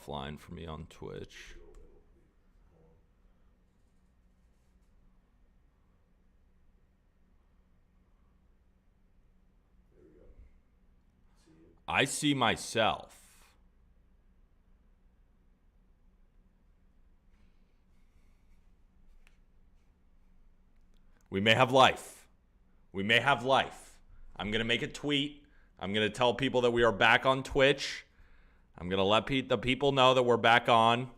offline for me on Twitch. I see myself. We may have life. We may have life. I'm going to make a tweet. I'm going to tell people that we are back on Twitch. I'm going to let the people know that we're back on.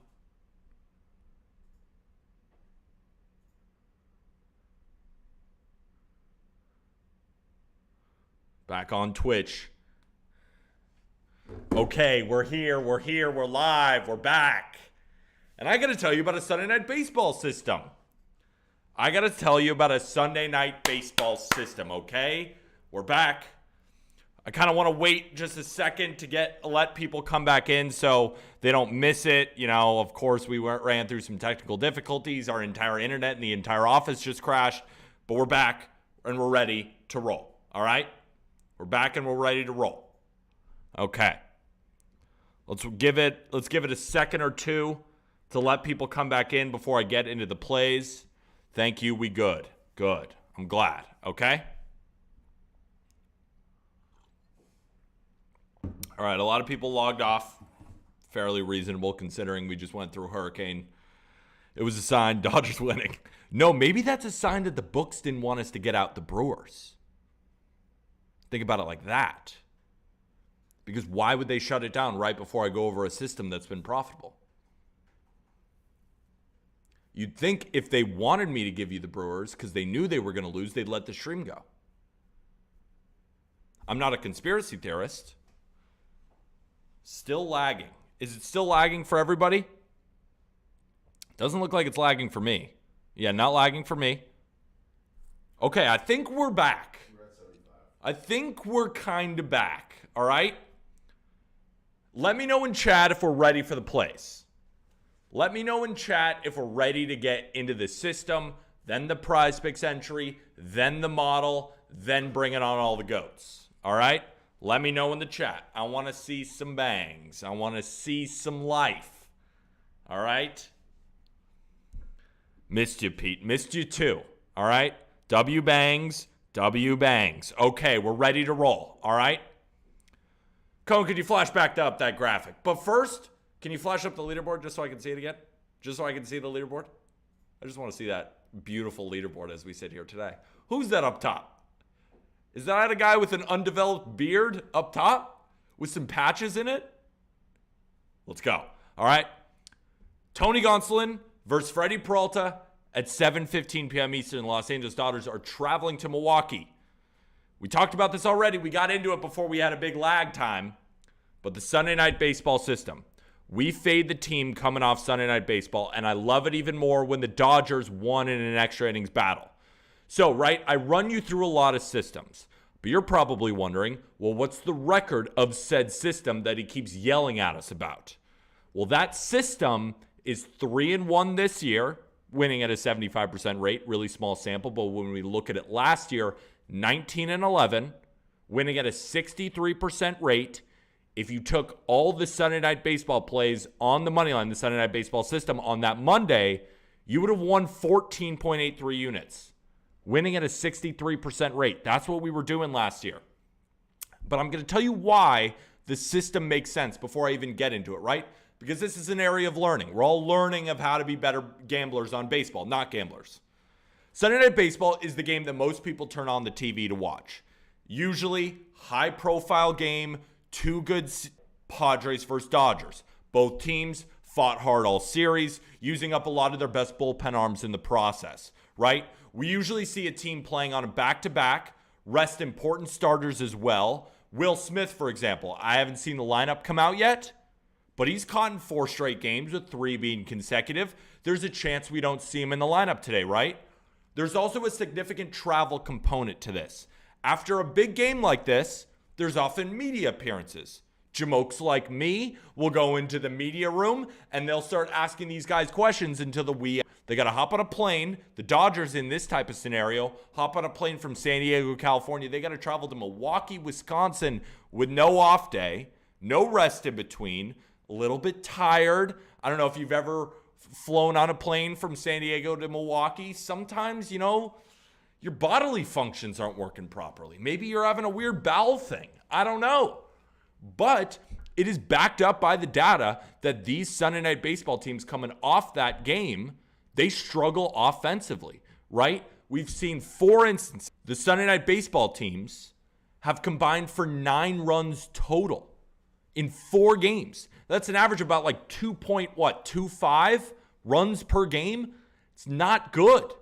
Back on Twitch. Okay, we're here, we're live, we're back. And I got to tell you about a Sunday Night Baseball system. Okay? We're back. I kind of want to wait just a second to let people come back in so they don't miss it. You know, of course, we ran through some technical difficulties. Our entire internet and the entire office just crashed. But we're back and we're ready to roll. All right? We're back and we're ready to roll. Okay. Let's give it a second or two to let people come back in before I get into the plays. Thank you. We good. Good. I'm glad. Okay? All right. A lot of people logged off. Fairly reasonable considering we just went through a hurricane. It was a sign Dodgers winning. No, maybe that's a sign that the books didn't want us to get out the Brewers. Think about it like that. Because why would they shut it down right before I go over a system that's been profitable? You'd think if they wanted me to give you the Brewers because they knew they were going to lose, they'd let the stream go. I'm not a conspiracy theorist. Still lagging. Is it still lagging for everybody? Doesn't look like it's lagging for me. Yeah, not lagging for me. Okay, I think we're back. I think we're kind of back. All right? Let me know in chat if we're ready for the plays. Let me know in chat if we're ready to get into the system, then the prize picks entry, then the model, then bring it on all the goats. All right? Let me know in the chat. I want to see some bangs. I want to see some life. All right? Missed you, Pete. Missed you too. All right? W bangs. W bangs. Okay, we're ready to roll. All right? Cone, could you flash back up that graphic? But first, can you flash up the leaderboard just so I can see it again? Just so I can see the leaderboard? I just want to see that beautiful leaderboard as we sit here today. Who's that up top? Is that a guy with an undeveloped beard up top with some patches in it? Let's go. All right. Tony Gonsolin versus Freddie Peralta at 7:15 p.m. Eastern. Los Angeles Dodgers are traveling to Milwaukee. We talked about this already. We got into it before we had a big lag time. But the Sunday Night Baseball system. We fade the team coming off Sunday Night Baseball, and I love it even more when the Dodgers won in an extra innings battle. So, right, I run you through a lot of systems, but you're probably wondering, well, what's the record of said system that he keeps yelling at us about? Well, that system is 3-1 this year, winning at a 75% rate, really small sample, but when we look at it last year, 19-11, winning at a 63% rate. If you took all the Sunday Night Baseball plays on the money line, the Sunday Night Baseball system on that Monday, you would have won 14.83 units, winning at a 63% rate. That's what we were doing last year. But I'm going to tell you why the system makes sense before I even get into it, right? Because this is an area of learning. We're all learning of how to be better gamblers on baseball, not gamblers. Sunday Night Baseball is the game that most people turn on the TV to watch. Usually, high-profile game, two good Padres versus Dodgers. Both teams fought hard all series, using up a lot of their best bullpen arms in the process, right? We usually see a team playing on a back-to-back, rest important starters as well. Will Smith, for example, I haven't seen the lineup come out yet, but he's caught in 4 straight games with 3 being consecutive. There's a chance we don't see him in the lineup today, right? There's also a significant travel component to this. After a big game like this, there's often media appearances. Jamokes like me will go into the media room and they'll start asking these guys questions until the wee. They got to hop on a plane. The Dodgers in this type of scenario, hop on a plane from San Diego, California. They got to travel to Milwaukee, Wisconsin with no off day, no rest in between, a little bit tired. I don't know if you've ever flown on a plane from San Diego to Milwaukee. Sometimes, your bodily functions aren't working properly. Maybe you're having a weird bowel thing. I don't know. But it is backed up by the data that these Sunday Night Baseball teams coming off that game, they struggle offensively, right? We've seen, for instance, the Sunday Night Baseball teams have combined for 9 runs total in 4 games. That's an average of about like 2.25 runs per game. It's not good,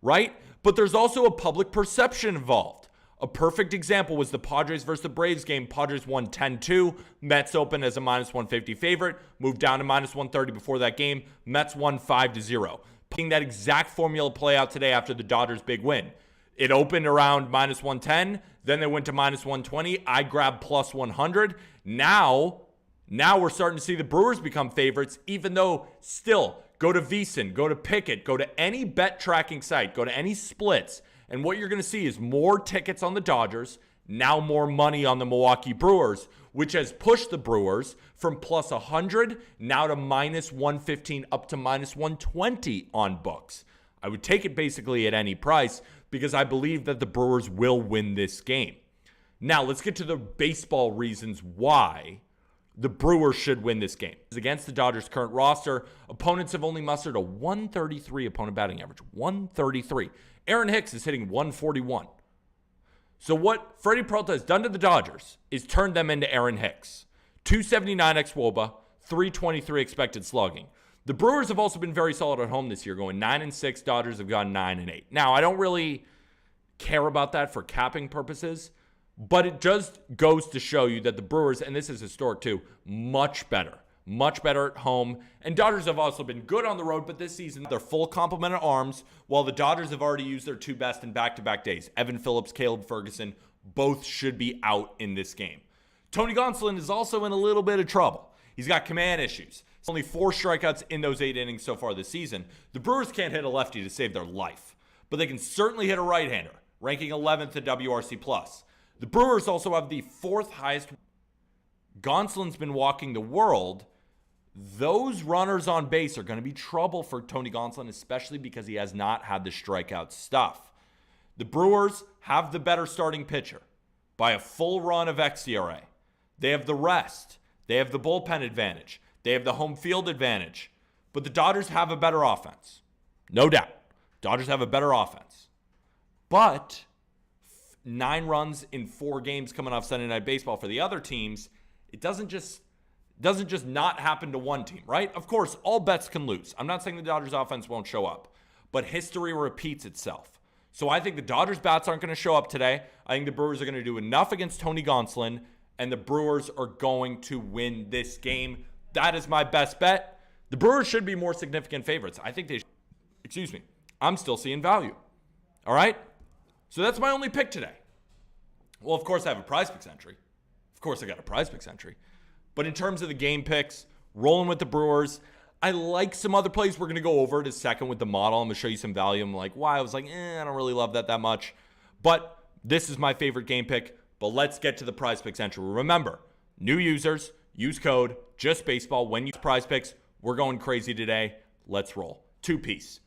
right? But there's also a public perception involved. A perfect example was the Padres versus the Braves game. Padres won 10-2. Mets opened as a -150 favorite, moved down to -130 before that game. Mets won 5-0. Putting that exact formula play out today after the Dodgers' big win. It opened around -110, then they went to -120. I grabbed +100. Now we're starting to see the Brewers become favorites, even though still, go to VSiN, go to Pickett, go to any bet tracking site, go to any splits, and what you're going to see is more tickets on the Dodgers, now more money on the Milwaukee Brewers, which has pushed the Brewers from +100 now to -115 up to -120 on books. I would take it basically at any price because I believe that the Brewers will win this game. Now, let's get to the baseball reasons why the Brewers should win this game. Against the Dodgers' current roster, opponents have only mustered a 133 opponent batting average. 133. Aaron Hicks is hitting 141. So what Freddie Peralta has done to the Dodgers is turned them into Aaron Hicks. 279 xWOBA, 323 expected slugging. The Brewers have also been very solid at home this year, going 9-6. Dodgers have gone 9-8. Now, I don't really care about that for capping purposes, but it just goes to show you that the Brewers, and this is historic too, much better at home. And Dodgers have also been good on the road, but this season, they're full complement of arms, while the Dodgers have already used their 2 best in back-to-back days. Evan Phillips, Caleb Ferguson, both should be out in this game. Tony Gonsolin is also in a little bit of trouble. He's got command issues. It's only 4 strikeouts in those 8 innings so far this season. The Brewers can't hit a lefty to save their life, but they can certainly hit a right-hander, ranking 11th at WRC+. The Brewers also have the 4th highest. Gonsolin's been walking the world. Those runners on base are going to be trouble for Tony Gonsolin, especially because he has not had the strikeout stuff. The Brewers have the better starting pitcher by a full run of xERA. They have the rest. They have the bullpen advantage. They have the home field advantage. But the Dodgers have a better offense. No doubt. Dodgers have a better offense. But 9 runs in 4 games coming off Sunday Night Baseball for the other teams, it doesn't just not happen to one team, right? Of course, all bets can lose. I'm not saying the Dodgers offense won't show up, but history repeats itself. So I think the Dodgers bats aren't going to show up today. I think the Brewers are going to do enough against Tony Gonsolin, and the Brewers are going to win this game. That is my best bet. The Brewers should be more significant favorites. I think I'm still seeing value. All right? So that's my only pick today. Well, of course, I have a prize picks entry. Of course, I got a prize picks entry. But in terms of the game picks, rolling with the Brewers, I like some other plays we're going to go over in a second with the model. I'm going to show you some value. I'm like, why? I was like, I don't really love that much. But this is my favorite game pick. But let's get to the prize picks entry. Remember, new users, use code JustBaseball when you use prize picks. We're going crazy today. Let's roll. Two piece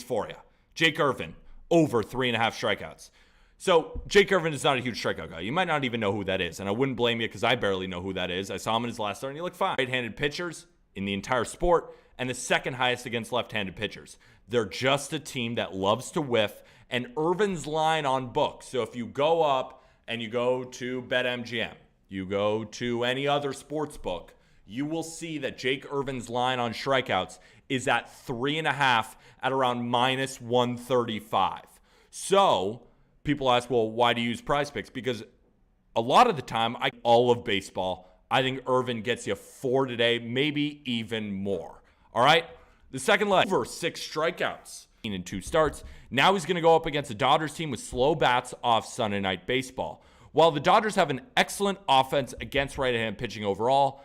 for you. Jake Irvin, over 3.5 strikeouts. So Jake Irvin is not a huge strikeout guy. You might not even know who that is, and I wouldn't blame you because I barely know who that is. I saw him in his last start, and he looked fine. Right-handed pitchers in the entire sport, and the second highest against left-handed pitchers. They're just a team that loves to whiff, and Irvin's line on books. So if you go up and you go to BetMGM, you go to any other sports book, you will see that Jake Irvin's line on strikeouts is at 3.5 at around -135. So people ask, well, why do you use prize picks? Because a lot of the time, all of baseball, I think Irvin gets you 4 today, maybe even more. All right? The second leg, over 6 strikeouts in 2 starts. Now he's going to go up against a Dodgers team with slow bats off Sunday Night Baseball. While the Dodgers have an excellent offense against right-hand pitching overall,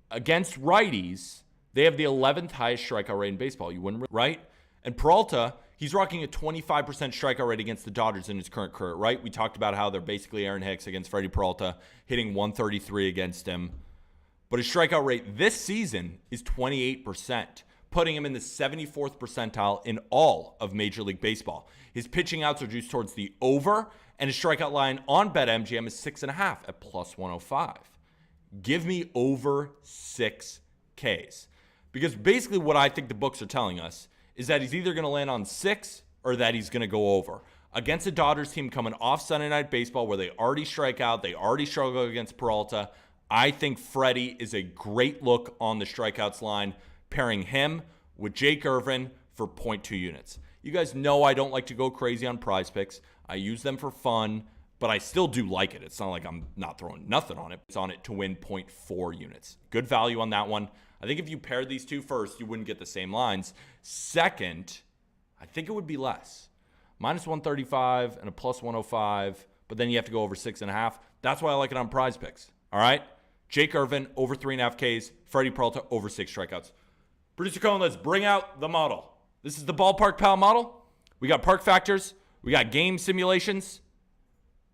against righties, they have the 11th highest strikeout rate in baseball. You wouldn't, right? And Peralta, he's rocking a 25% strikeout rate against the Dodgers in his current career, right? We talked about how they're basically Aaron Hicks against Freddie Peralta, hitting 133 against him. but his strikeout rate this season is 28%, putting him in the 74th percentile in all of Major League Baseball. His pitching outs are juiced towards the over, and his strikeout line on BetMGM is 6.5 at plus 105. Give me over 6 Ks. Because basically what I think the books are telling us is that he's either going to land on 6 or that he's going to go over. Against a Dodgers team coming off Sunday Night Baseball where they already strike out, they already struggle against Peralta, I think Freddie is a great look on the strikeouts line, pairing him with Jake Irvin for 0.2 units. You guys know I don't like to go crazy on prize picks. I use them for fun, but I still do like it. It's not like I'm not throwing nothing on it. It's on it to win 0.4 units. Good value on that one. I think if you paired these two first, you wouldn't get the same lines. Second, I think it would be less. Minus 135 and a plus 105, but then you have to go over 6.5. That's why I like it on prize picks. All right? Jake Irvin, over 3.5 Ks. Freddie Peralta, over 6 strikeouts. Producer Cohen, let's bring out the model. This is the Ballpark Pal model. We got park factors. We got game simulations.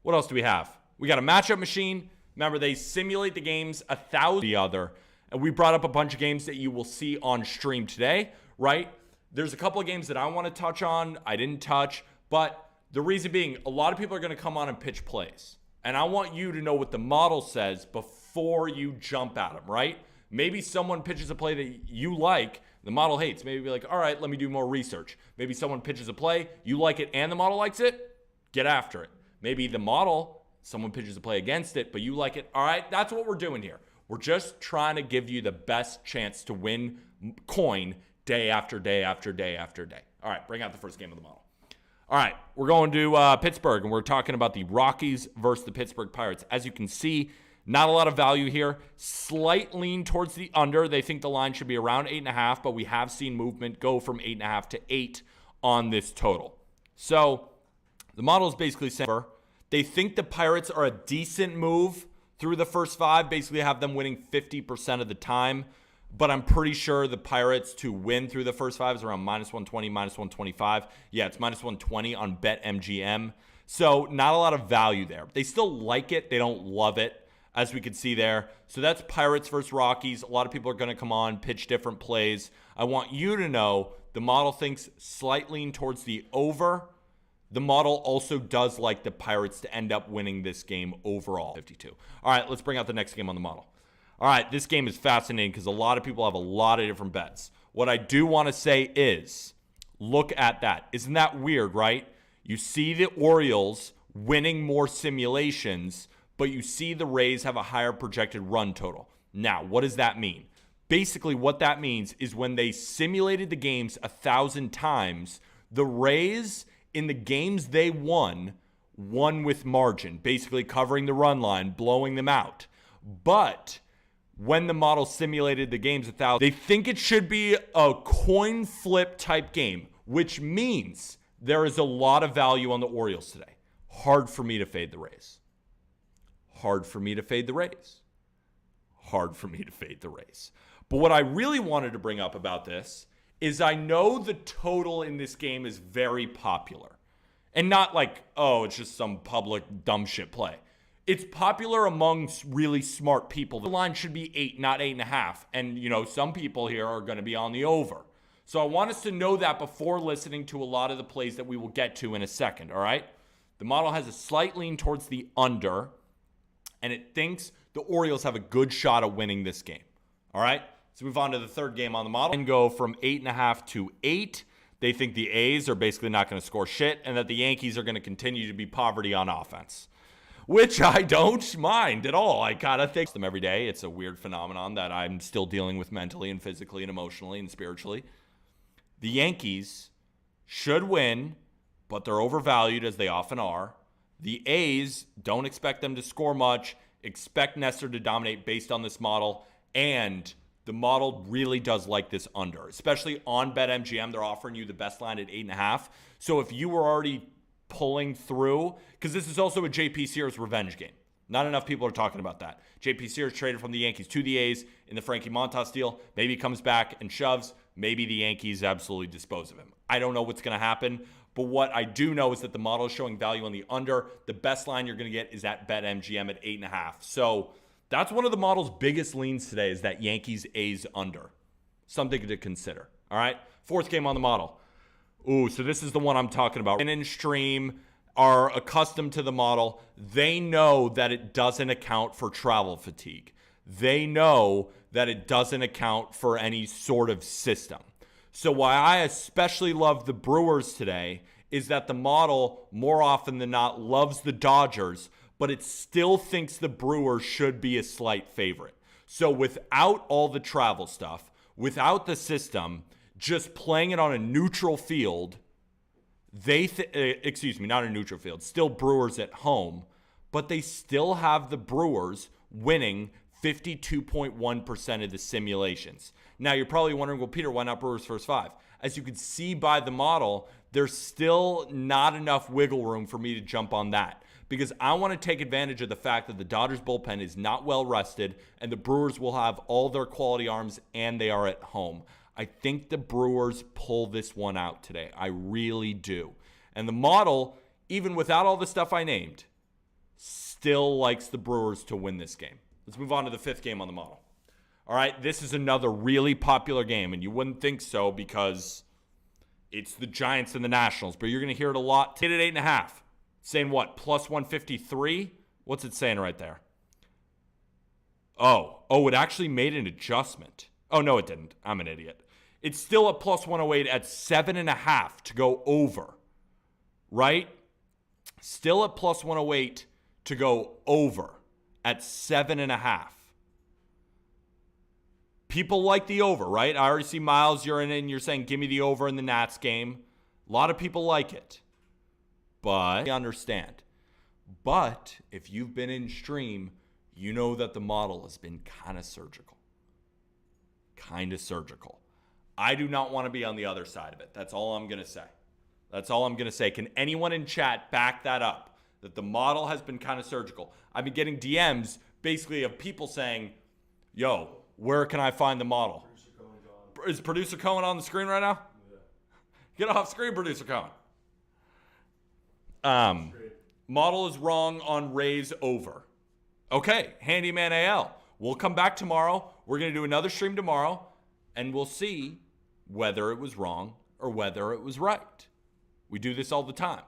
What else do we have? We got a matchup machine. Remember, they simulate the games 1,000 the other. And we brought up a bunch of games that you will see on stream today, right? There's a couple of games that I want to touch on. I didn't touch. But the reason being, a lot of people are going to come on and pitch plays. And I want you to know what the model says before you jump at them, right? Maybe someone pitches a play that you like, the model hates. Maybe be like, all right, let me do more research. Maybe someone pitches a play, you like it and the model likes it, get after it. Maybe the model, someone pitches a play against it, but you like it. All right, that's what we're doing here. We're just trying to give you the best chance to win coin day after day after day after day. All right, bring out the first game of the model. All right, we're going to Pittsburgh, and we're talking about the Rockies versus the Pittsburgh Pirates. As you can see, not a lot of value here. Slight lean towards the under. They think the line should be around 8.5, but we have seen movement go from 8.5 to 8 on this total. So the model is basically saying they think the Pirates are a decent move through the first 5, basically have them winning 50% of the time. But I'm pretty sure the Pirates to win through the first 5 is around minus 120, minus 125. Yeah, it's minus 120 on BetMGM. So not a lot of value there. They still like it. They don't love it, as we could see there. So that's Pirates versus Rockies. A lot of people are going to come on, pitch different plays. I want you to know the model thinks slight lean towards the over. The model also does like the Pirates to end up winning this game overall. 52. All right, let's bring out the next game on the model. All right, this game is fascinating because a lot of people have a lot of different bets. What I do want to say is, look at that. Isn't that weird, right? You see the Orioles winning more simulations, but you see the Rays have a higher projected run total. Now, what does that mean? Basically, what that means is when they simulated the games 1,000 times, the Rays, in the games they won with margin, basically covering the run line, blowing them out. But when the model simulated the games 1,000, they think it should be a coin flip type game, which means there is a lot of value on the Orioles today. Hard for me to fade the Rays. Hard for me to fade the Rays. Hard for me to fade the Rays. But what I really wanted to bring up about this is I know the total in this game is very popular. And not like, oh, it's just some public dumb shit play. It's popular among really smart people. The line should be 8, not 8.5. And, you know, some people here are going to be on the over. So I want us to know that before listening to a lot of the plays that we will get to in a second, all right? The model has a slight lean towards the under, and it thinks the Orioles have a good shot at winning this game, all right? Let's move on to the third game on the model and go from 8.5 to 8. They think the A's are basically not going to score shit and that the Yankees are going to continue to be poverty on offense, which I don't mind at all. I kind of think them every day. It's a weird phenomenon that I'm still dealing with mentally and physically and emotionally and spiritually. The Yankees should win, but they're overvalued as they often are. The A's, don't expect them to score much. Expect Nestor to dominate based on this model. And the model really does like this under, especially on BetMGM. They're offering you the best line at 8.5. So if you were already pulling through, because this is also a JP Sears revenge game. Not enough people are talking about that. JP Sears traded from the Yankees to the A's in the Frankie Montas deal. Maybe he comes back and shoves. Maybe the Yankees absolutely dispose of him. I don't know what's going to happen. But what I do know is that the model is showing value on the under. The best line you're going to get is at BetMGM at 8.5. So That's one of the model's biggest leans today is that Yankees A's under. Something to consider. All right. Fourth game on the model. Ooh, so this is the one I'm talking about. In stream are accustomed to the model. They know that it doesn't account for travel fatigue. They know that it doesn't account for any sort of system. So why I especially love the Brewers today is that the model more often than not loves the Dodgers, but it still thinks the Brewers should be a slight favorite. So without all the travel stuff, without the system, just playing it on a neutral field, not a neutral field, still Brewers at home, but they still have the Brewers winning 52.1% of the simulations. Now, you're probably wondering, well, Peter, why not Brewers first five? As you can see by the model, there's still not enough wiggle room for me to jump on that because I want to take advantage of the fact that the Dodgers bullpen is not well rested and the Brewers will have all their quality arms and they are at home. I think the Brewers pull this one out today. I really do. And the model, even without all the stuff I named, still likes the Brewers to win this game. Let's move on to the fifth game on the model. All right, this is another really popular game, and you wouldn't think so because it's the Giants and the Nationals, but you're going to hear it a lot. Hit at 8.5. Saying what? Plus 153? What's it saying right there? Oh, it actually made an adjustment. Oh, no, it didn't. I'm an idiot. It's still at plus 108 at 7.5 to go over, right? Still at plus 108 to go over at 7.5. People like the over, right? I already see Miles, you're in it, and you're saying, give me the over in the Nats game. A lot of people like it. But I understand. But if you've been in stream, you know that the model has been kind of surgical. I do not want to be on the other side of it. That's all I'm going to say. Can anyone in chat back that up? That the model has been kind of surgical. I've been getting DMs basically of people saying, yo, where can I find the model? Is Producer Cohen on the screen right now? Yeah. Get off screen, Producer Cohen. Model is wrong on Rays over. Okay, Handyman AL. We'll come back tomorrow. We're going to do another stream tomorrow, and we'll see whether it was wrong or whether it was right. We do this all the time.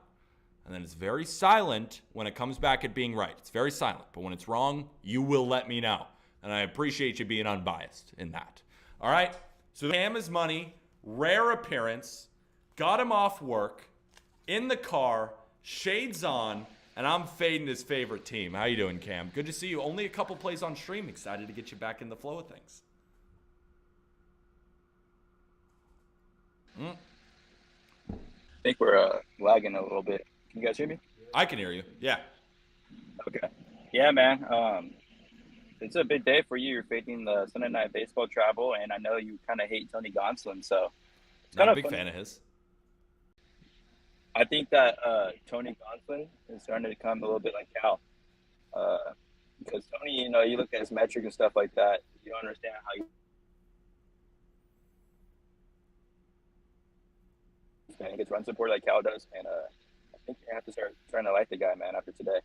And then it's very silent when it comes back at being right. It's very silent. But when it's wrong, you will let me know. And I appreciate you being unbiased in that. All right? So Cam is money, rare appearance, got him off work, in the car, shades on, and I'm fading his favorite team. How you doing, Cam? Good to see you. Only a couple plays on stream. Excited to get you back in the flow of things. I think we're lagging a little bit. Can you guys hear me? I can hear you. Yeah. Okay. Yeah, man. It's a big day for you. You're facing the Sunday Night Baseball travel, and I know you kind of hate Tony Gonsolin, so it's Not kind a of big funny. fan of his. I think that Tony Gonsolin is starting to become a little bit like Cal, because Tony, you look at his metric and stuff like that, you don't understand how he gets run support like Cal does, and I think you have to start trying to like the guy, man, after today.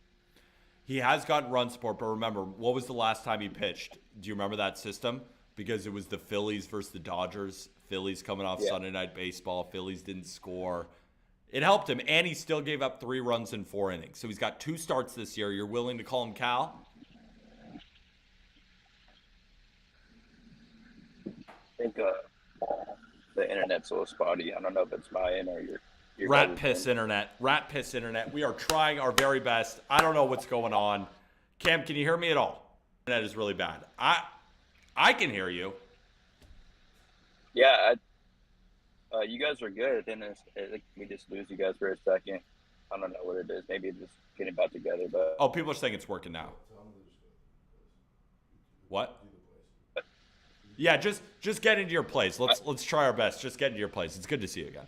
He has gotten run support, but remember, what was the last time he pitched? Do you remember that system? Because it was the Phillies versus the Dodgers. Phillies coming off Sunday Night Baseball. Phillies didn't score. It helped him, and he still gave up 3 runs in 4 innings. So he's got 2 starts this year. You're willing to call him Cal? I think the internet's a little spotty. I don't know if it's mine or your Rat piss internet. We are trying our very best. I don't know what's going on. Cam, can you hear me at all? Internet is really bad. I can hear you. Yeah, you guys are good. Then we just lose you guys for a second. I don't know what it is. Maybe just getting back together. But People are saying it's working now. What? Yeah, just get into your place. Let's try our best. Just get into your place. It's good to see you again.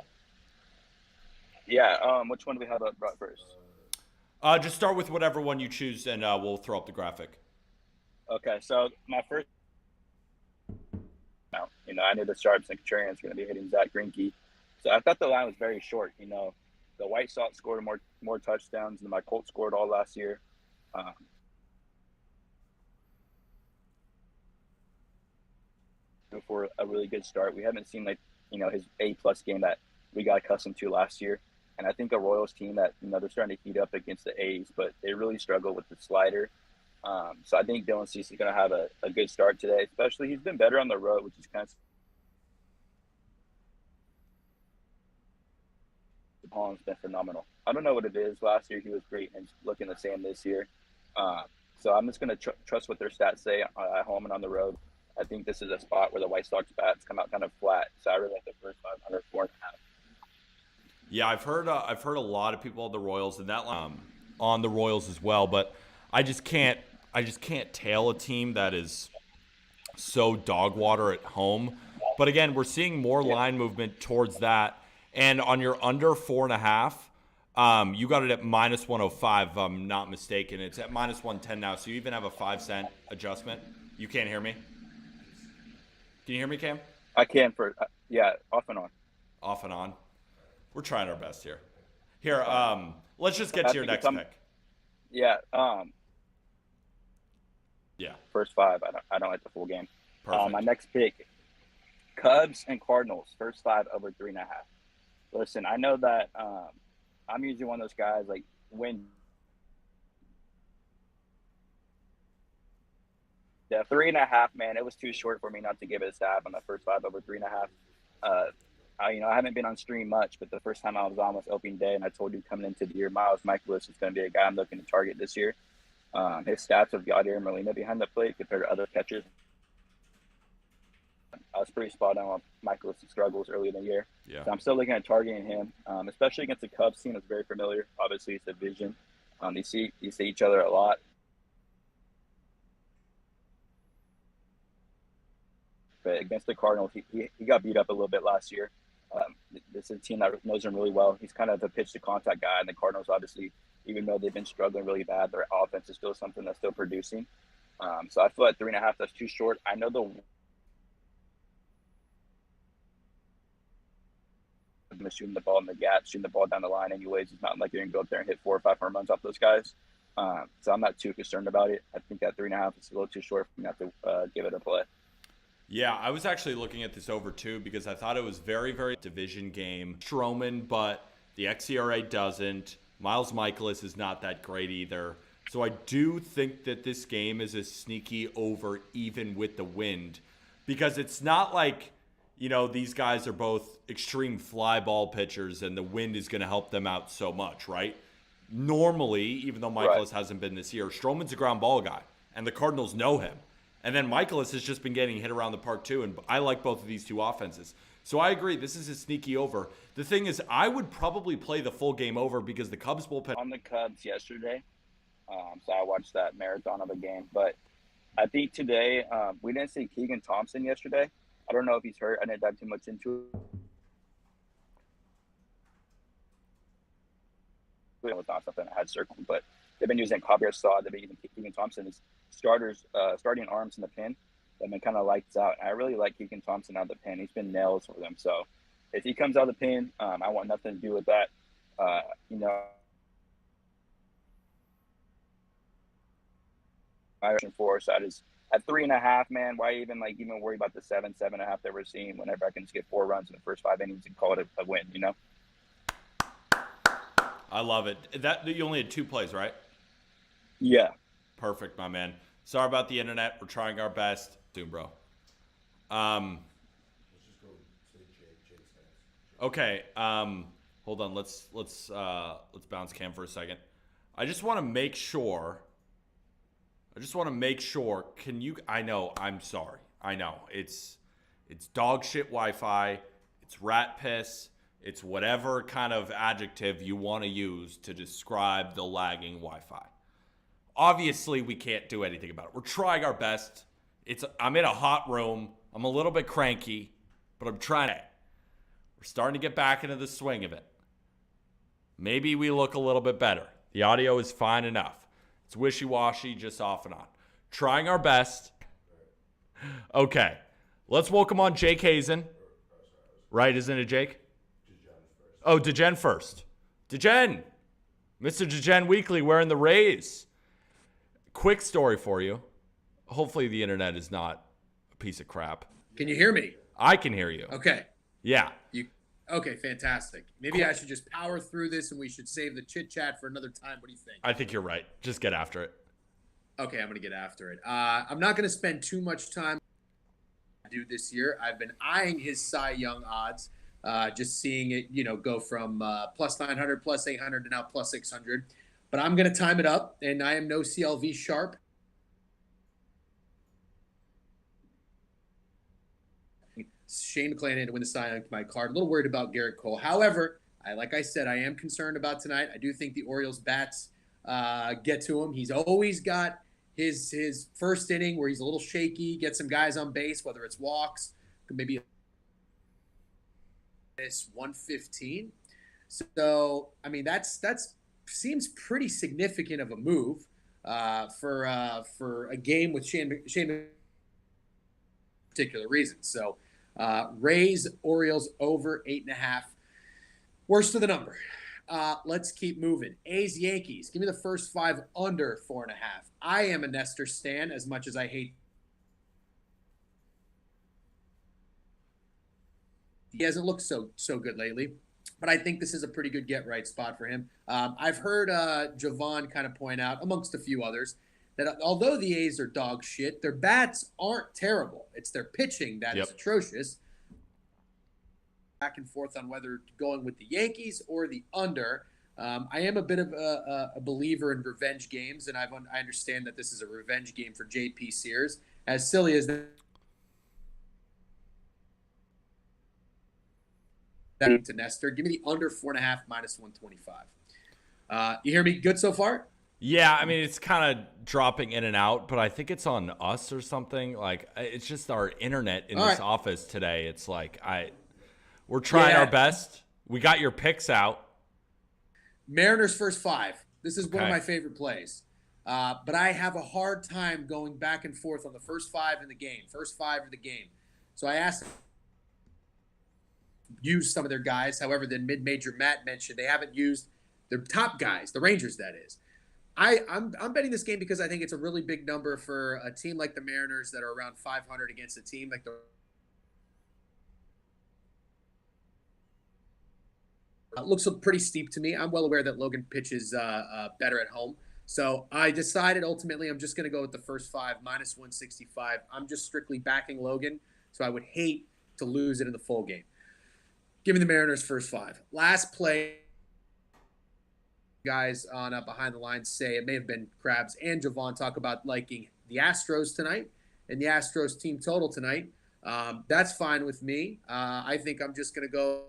Yeah. Which one do we have up brought first? Just start with whatever one you choose, and we'll throw up the graphic. Okay. So my first. I knew the Sharps and Contrarians were going to be hitting Zach Greinke. So I thought the line was very short. The White Sox scored more touchdowns than my Colts scored all last year. for a really good start. We haven't seen his A-plus game that we got accustomed to last year. And I think a Royals team that, they're starting to heat up against the A's, but they really struggle with the slider. So I think Dylan Cease is going to have a good start today, especially he's been better on the road, which is kind of Holland's been phenomenal. I don't know what it is. Last year he was great and looking the same this year. So I'm just going to trust what their stats say at home and on the road. I think this is a spot where the White Sox bats come out kind of flat. So I really like the first 500, 4.5. Yeah, I've heard a lot of people on the Royals and that on the Royals as well, but I just can't tail a team that is so dog water at home. But again, we're seeing more line movement towards that. And on your under 4.5, you got it at minus 105, if I'm not mistaken. It's at minus 110 now, so you even have a 5-cent adjustment. You can't hear me? Can you hear me, Cam? I can off and on. Off and on. We're trying our best here. Here, let's just get to your next pick. Yeah. Yeah. First 5. I don't like the full game. Perfect. My next pick, Cubs and Cardinals. First 5 over 3.5. Listen, I know that I'm usually one of those guys when the 3.5, man, it was too short for me not to give it a stab on the first 5 over 3.5. I haven't been on stream much, but the first time I was on was opening day, and I told you coming into the year, Miles Michaelis is going to be a guy I'm looking to target this year. His stats have got Yadier Molina behind the plate compared to other catchers. I was pretty spot on with Michaelis' struggles early in the year. Yeah. So I'm still looking at targeting him, especially against the Cubs team that's very familiar. Obviously, it's a division. You see each other a lot. But against the Cardinals, he got beat up a little bit last year. This is a team that knows him really well. He's kind of a pitch-to-contact guy, and the Cardinals, obviously, even though they've been struggling really bad, their offense is still something that's still producing. So I feel like 3.5, that's too short. I know shooting the ball in the gap, shooting the ball down the line anyways. It's not like you're going to go up there and hit 4 or 5 home runs off those guys. So I'm not too concerned about it. I think that 3.5 is a little too short for me not to give it a play. Yeah, I was actually looking at this over too because I thought it was very, very division game. Stroman, but the xERA doesn't. Miles Michaelis is not that great either. So I do think that this game is a sneaky over even with the wind because it's not like, these guys are both extreme fly ball pitchers and the wind is going to help them out so much, right? Normally, even though Michaelis hasn't been this year, Stroman's a ground ball guy and the Cardinals know him. And then Michaelis has just been getting hit around the park too, and I like both of these two offenses. So I agree, this is a sneaky over. The thing is, I would probably play the full game over because the Cubs bullpen... On the Cubs yesterday, so I watched that marathon of a game. But I think today, we didn't see Keegan Thompson yesterday. I don't know if he's hurt. I didn't dive too much into it. It was not something I had circled, but they've been using Javier Saw, they've been using Keegan Thompson as starting arms in the pen. They've been kind of lights out. I really like Keegan Thompson out of the pen. He's been nails for them. So if he comes out of the pen, I want nothing to do with that. So I just at 3.5, man. Why even worry about the 7.5 that we're seeing whenever I can just get 4 runs in the first 5 innings and call it a win? I love it. That you only had 2 plays, right? Yeah. Perfect, my man. Sorry about the internet. We're trying our best. Soon, bro. Let's just go say Jake's next. Okay. Hold on. Let's bounce Cam for a second. I just want to make sure. Can you? I know. I'm sorry. I know. It's dog shit Wi-Fi. It's rat piss. It's whatever kind of adjective you want to use to describe the lagging Wi-Fi. Obviously, we can't do anything about it. We're trying our best. I'm in a hot room. I'm a little bit cranky, but I'm trying to. We're starting to get back into the swing of it. Maybe we look a little bit better. The audio is fine enough. It's wishy-washy, just off and on. Trying our best. Okay. Let's welcome on Jake Hazen. Right, isn't it, Jake? Oh, Degen first. Degen. Mr. Degen Weekly wearing the Rays. Quick story for you. Hopefully the internet is not a piece of crap. Can you hear me? I can hear you. Okay. Yeah. Okay, fantastic. Maybe I should just power through this and we should save the chit chat for another time. What do you think? I think you're right. Just get after it. Okay, I'm going to get after it. I'm not going to spend too much time do this year. I've been eyeing his Cy Young odds, just seeing it, go from plus 900, plus 800 to now plus 600. But I'm going to time it up, and I am no CLV sharp. Shane McClanahan to win the Cy Young to my card. A little worried about Garrett Cole. However, like I said, I am concerned about tonight. I do think the Orioles bats get to him. He's always got his first inning where he's a little shaky, get some guys on base, whether it's walks, maybe this 115. So I mean that's seems pretty significant of a move for a game with Shane particular reasons. So Rays Orioles over 8.5. Worst of the number. Let's keep moving. A's Yankees. Give me the first 5 under 4.5. I am a Nestor stan as much as I hate. He hasn't looked so good lately, but I think this is a pretty good get right spot for him. I've heard Javon kind of point out, amongst a few others, that although the A's are dog shit, their bats aren't terrible. It's their pitching that is atrocious. Back and forth on whether going with the Yankees or the under. I am a bit of a believer in revenge games, and I understand that this is a revenge game for J.P. Sears. As silly as that to Nestor, give me the under 4.5 minus 125. You hear me good so far? Yeah, I mean, it's kind of dropping in and out, but I think it's on us or something. Like, it's just our internet in this office today. It's like, we're trying our best. We got your picks out. Mariners first 5. This is one of my favorite plays. But I have a hard time going back and forth on the first 5 in the game. First 5 of the game. So I asked use some of their guys. However, then mid-major Matt mentioned they haven't used their top guys, the Rangers, that is. I'm betting this game because I think it's a really big number for a team like the Mariners that are around 500 against a team like the looks pretty steep to me. I'm well aware that Logan pitches better at home. So I decided ultimately I'm just going to go with the first 5 minus 165. I'm just strictly backing Logan, so I would hate to lose it in the full game. Give me the Mariners first 5. Last play. Guys on Behind the Lines say it may have been Krabs and Javon talk about liking the Astros tonight and the Astros team total tonight. That's fine with me. I think I'm just going to go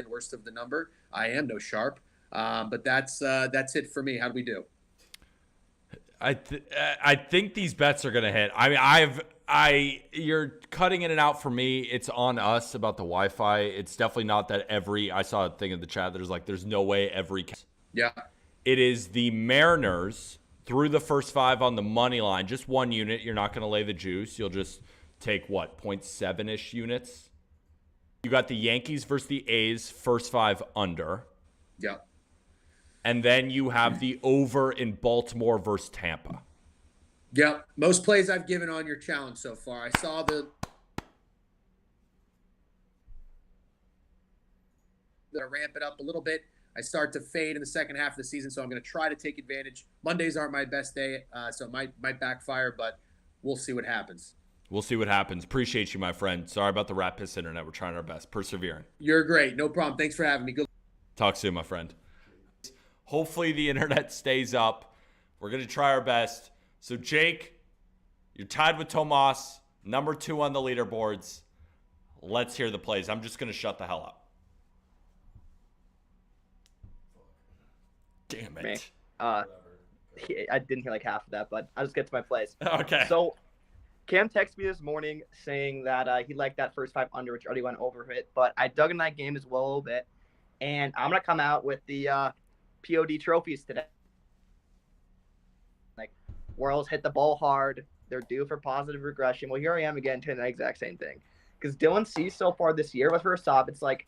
worst of the number. I am no sharp, but that's it for me. How do we do? I think these bets are going to hit. I mean, you're cutting in and out for me. It's on us about the Wi-Fi. It's definitely not that I saw a thing in the chat that was like, there's no way every. Yeah. It is the Mariners through the first 5 on the money line. Just 1 unit. You're not going to lay the juice. You'll just take 0.7-ish units. You got the Yankees versus the A's first 5 under. Yeah. And then you have the over in Baltimore versus Tampa. Yeah, most plays I've given on your challenge so far. I saw the ramp it up a little bit. I start to fade in the second half of the season, so I'm going to try to take advantage. Mondays aren't my best day, so it might backfire, but we'll see what happens. We'll see what happens. Appreciate you, my friend. Sorry about the Rat Piss internet. We're trying our best. Persevering. You're great. No problem. Thanks for having me. Good. Talk soon, my friend. Hopefully the internet stays up. We're going to try our best. So, Jake, you're tied with Tomas, number 2 on the leaderboards. Let's hear the plays. I'm just going to shut the hell up. Damn it. I didn't hear like half of that, but I'll just get to my plays. Okay. So, Cam texted me this morning saying that he liked that first 5 under, which already went over it, but I dug in that game as well a little bit, and I'm going to come out with the POD trophies today. Like, Orioles hit the ball hard. They're due for positive regression. Well, here I am again doing the exact same thing. Because Dylan Cease so far this year, with first off, it's like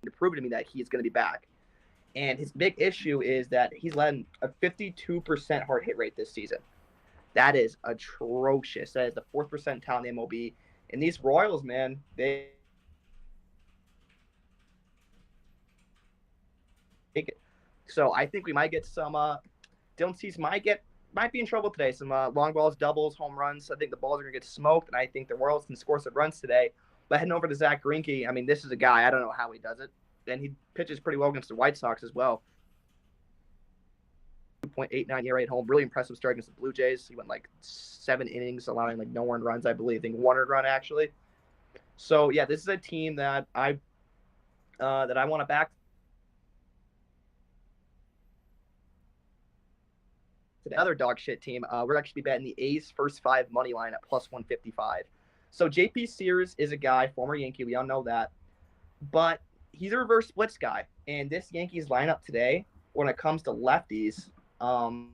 to prove to me that he's going to be back. And his big issue is that he's letting a 52% hard hit rate this season. That is atrocious. That is the 4th percentile in the MLB. And these Royals, man, they take it. So I think we might get some Dylan Cease might be in trouble today. Some long balls, doubles, home runs. I think the balls are gonna get smoked, and I think the Royals can score some runs today. But heading over to Zach Greinke, I mean, this is a guy, I don't know how he does it. And he pitches pretty well against the White Sox as well. 2.89 ERA at home. Really impressive start against the Blue Jays. He went like 7 innings, allowing like no earned runs, I believe. I think 1 earned run actually. So yeah, this is a team that I want to back. The other dog shit team, we're actually betting the A's first 5 money line at plus 155. So JP Sears is a guy, former Yankee, we all know that, but he's a reverse splits guy. And this Yankees lineup today, when it comes to lefties, we're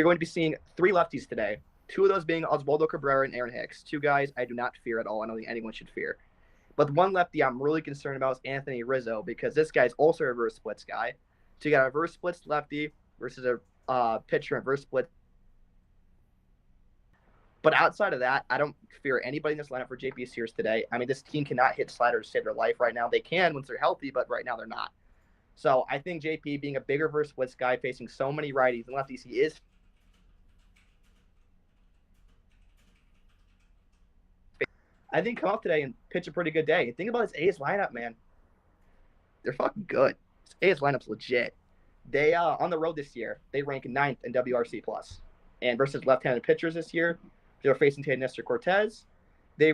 going to be seeing 3 lefties today. 2 of those being Oswaldo Cabrera and Aaron Hicks. 2 guys I do not fear at all. I don't think anyone should fear. But the one lefty I'm really concerned about is Anthony Rizzo, because this guy's also a reverse splits guy. So you got a reverse splits lefty versus a pitcher in reverse split. But outside of that, I don't fear anybody in this lineup for JP Sears today. I mean, this team cannot hit sliders to save their life right now. They can once they're healthy, but right now they're not. So I think JP, being a big reverse splits guy, facing so many righties and lefties, he is. I think come out today and pitch a pretty good day. Think about this A's lineup, man. They're fucking good. This A's lineup's legit. They on the road this year, they rank 9th in WRC plus. And versus left-handed pitchers this year, they're facing Nestor Cortez. They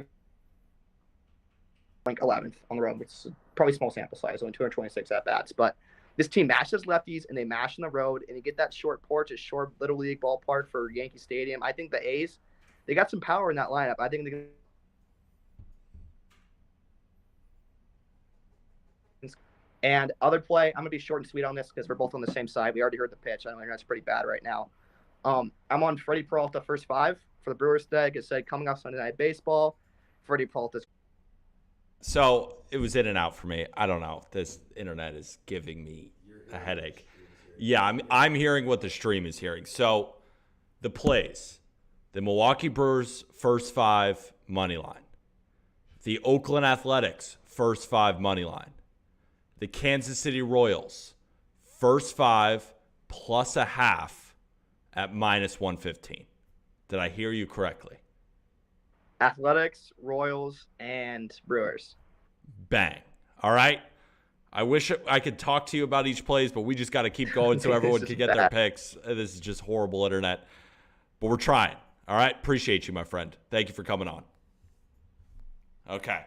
rank 11th on the road, which is probably small sample size, only 226 at-bats. But this team mashes lefties, and they mash on the road, and you get that short porch, a short Little League ballpark for Yankee Stadium. I think the A's, they got some power in that lineup. I think they can. And other play, I'm going to be short and sweet on this because we're both on the same side. We already heard the pitch. I know that's pretty bad right now. I'm on Freddie Peralta first 5 for the Brewers today. Like I said, coming off Sunday Night Baseball, Freddie Peralta's. So it was in and out for me. I don't know. This internet is giving me a headache. Yeah, I'm hearing what the stream is hearing. So the plays, the Milwaukee Brewers first 5 money line, the Oakland Athletics first 5 money line, the Kansas City Royals first 5 plus a half at minus 115. Did I hear you correctly? Athletics, Royals, and Brewers. Bang. All right. I wish I could talk to you about each plays, but we just got to keep going so everyone can get their picks. This is just horrible internet. But we're trying. All right. Appreciate you, my friend. Thank you for coming on. Okay.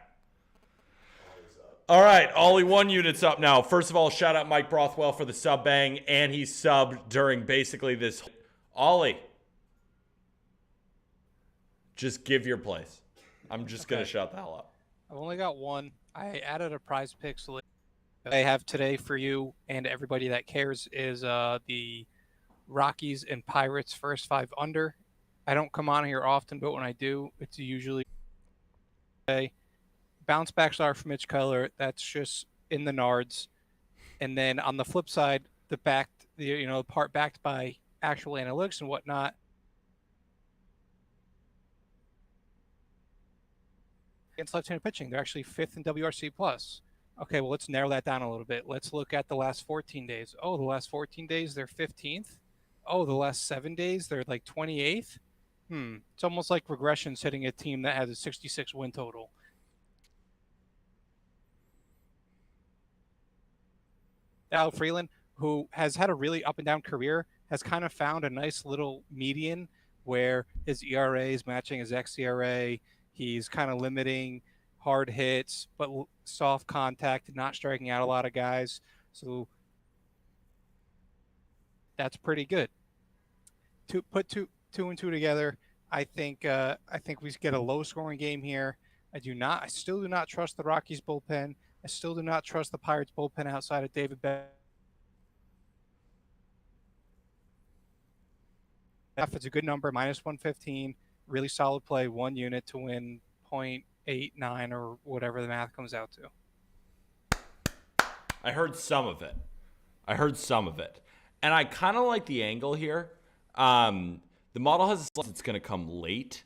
All right, Ollie 1 unit's up now. First of all, shout out Mike Brothwell for the sub bang, and he subbed during basically this. Ollie, just give your place. I'm just going to shut the hell up. I've only got one. I added a prize picks list. I have today for you and everybody that cares is the Rockies and Pirates first 5 under. I don't come on here often, but when I do, it's usually a bounce back star for Mitch Keller. That's just in the nards. And then on the flip side, the part backed by actual analytics and whatnot. Against left-handed pitching, they're actually 5th in WRC plus. Okay, well, let's narrow that down a little bit. Let's look at the last 14 days. Oh, the last 14 days, they're 15th. Oh, the last 7 days, they're like 28th. It's almost like regression hitting a team that has a 66 win total. Al Freeland, who has had a really up and down career, has kind of found a nice little median where his ERA is matching his xERA. He's kind of limiting hard hits, but soft contact, not striking out a lot of guys. So that's pretty good. To put two and two together, I think we get a low scoring game here. I still do not trust the Rockies bullpen. I still do not trust the Pirates bullpen outside of David Beck. It's a good number, minus 115. Really solid play, 1 unit to win 0.8 8, 9, or whatever the math comes out to. I heard some of it. And I kind of like the angle here. The model has it's going to come late.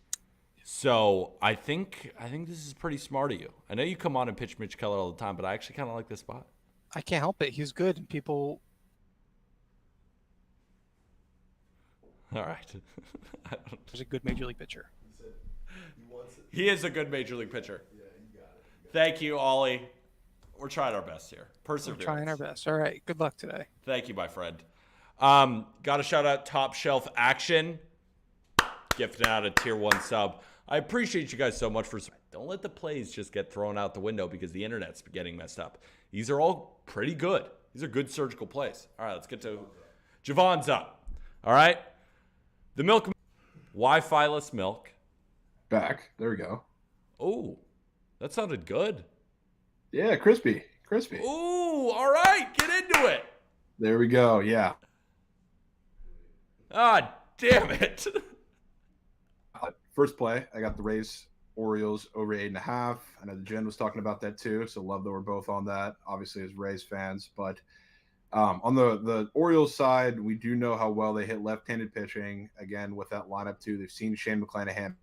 So I think this is pretty smart of you. I know you come on and pitch Mitch Keller all the time, but I actually kind of like this spot. I can't help it. He's good. And people. All right. He's a good major league pitcher. He is a good major league pitcher. Yeah, you got it. Thank you, Ollie. We're trying our best here. Perseverance. We're trying our best. All right. Good luck today. Thank you, my friend. Got to shout out Top Shelf Action. Gifting out a tier 1 sub. I appreciate you guys so much for. Don't let the plays just get thrown out the window because the internet's getting messed up. These are all pretty good. These are good surgical plays. All right, let's get to Javon's up. All right. The milk, Wi-Fi-less milk. Back. There we go. Oh, that sounded good. Yeah, crispy. Ooh, all right. Get into it. There we go. Yeah. Ah, damn it. First play, I got the Rays Orioles over 8.5. I know the Jen was talking about that too, so love that we're both on that. Obviously, as Rays fans, but on the Orioles side, we do know how well they hit left-handed pitching. Again, with that lineup too, they've seen Shane McClanahan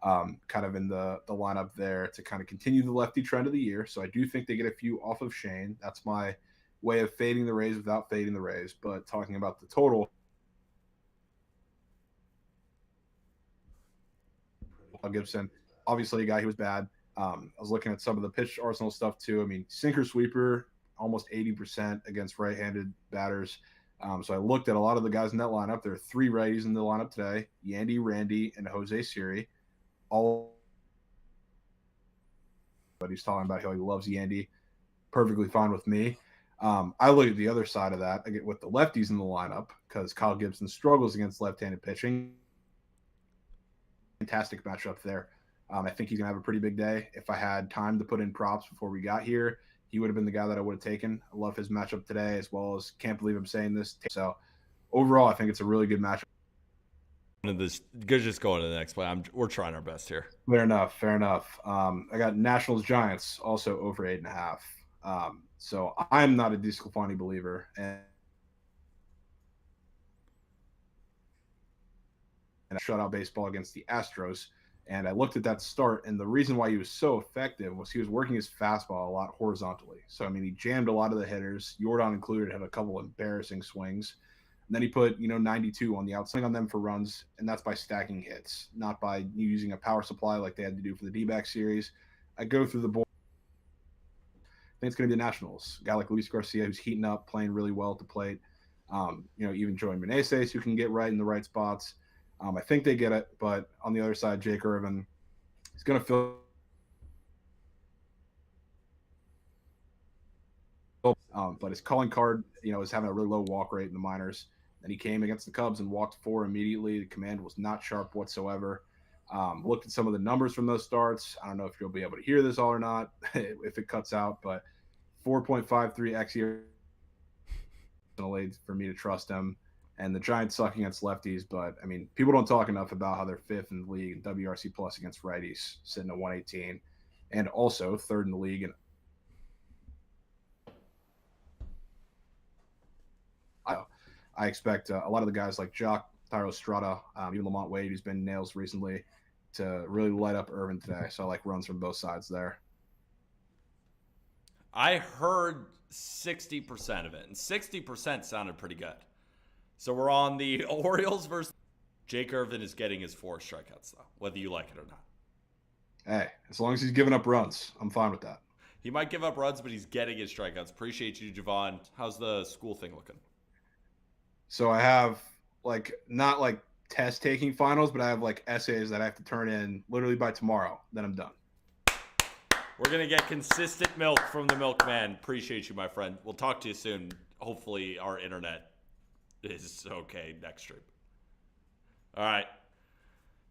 kind of in the lineup there to kind of continue the lefty trend of the year. So I do think they get a few off of Shane. That's my way of fading the Rays without fading the Rays. But talking about the total, Gibson, obviously a guy who was bad. I was looking at some of the pitch arsenal stuff too. I mean, sinker sweeper, almost 80% against right-handed batters. So I looked at a lot of the guys in that lineup. There are 3 righties in the lineup today: Yandy, Randy, and Jose Siri. All, but he's talking about how he loves Yandy. Perfectly fine with me. I look at the other side of that. I get with the lefties in the lineup because Kyle Gibson struggles against left-handed pitching. Fantastic matchup there. I think he's going to have a pretty big day. If I had time to put in props before we got here, he would have been the guy that I would have taken. I love his matchup today, as well as can't believe I'm saying this. So overall, I think it's a really good matchup. Just going to the next play. We're trying our best here. Fair enough. I got Nationals Giants also over 8.5. So I'm not a DeSclafani believer, and shutout baseball against the Astros. And I looked at that start, and the reason why he was so effective was he was working his fastball a lot horizontally. So, I mean, he jammed a lot of the hitters. Jordan included had a couple embarrassing swings. And then he put, 92 on the outside on them for runs, and that's by stacking hits, not by using a power supply like they had to do for the D-back series. I go through the board. I think it's going to be the Nationals. A guy like Luis Garcia, who's heating up, playing really well at the plate. Even Joey Meneses, who can get right in the right spots. I think they get it, but on the other side, Jake Irvin, he's going to fill. But his calling card, is having a really low walk rate in the minors. And he came against the Cubs and walked 4 immediately. The command was not sharp whatsoever. Looked at some of the numbers from those starts. I don't know if you'll be able to hear this all or not if it cuts out, but 4.53 xERA for me to trust him. And the Giants suck against lefties, but I mean, people don't talk enough about how they're 5th in the league in WRC plus against righties, sitting at 118, and also 3rd in the league. And I expect a lot of the guys like Jock, Thairo Strada, even Lamont Wade, who's been nails recently, to really light up Irvin today. So I like runs from both sides there. I heard 60% of it, and 60% sounded pretty good. So we're on the Orioles versus Jake Irvin is getting his 4 strikeouts, though, whether you like it or not. Hey, as long as he's giving up runs, I'm fine with that. He might give up runs, but he's getting his strikeouts. Appreciate you, Javon. How's the school thing looking? So I have, not test taking finals, but I have, essays that I have to turn in literally by tomorrow. Then I'm done. We're going to get consistent milk from the milkman. Appreciate you, my friend. We'll talk to you soon. Hopefully our internet is okay next stream. All right.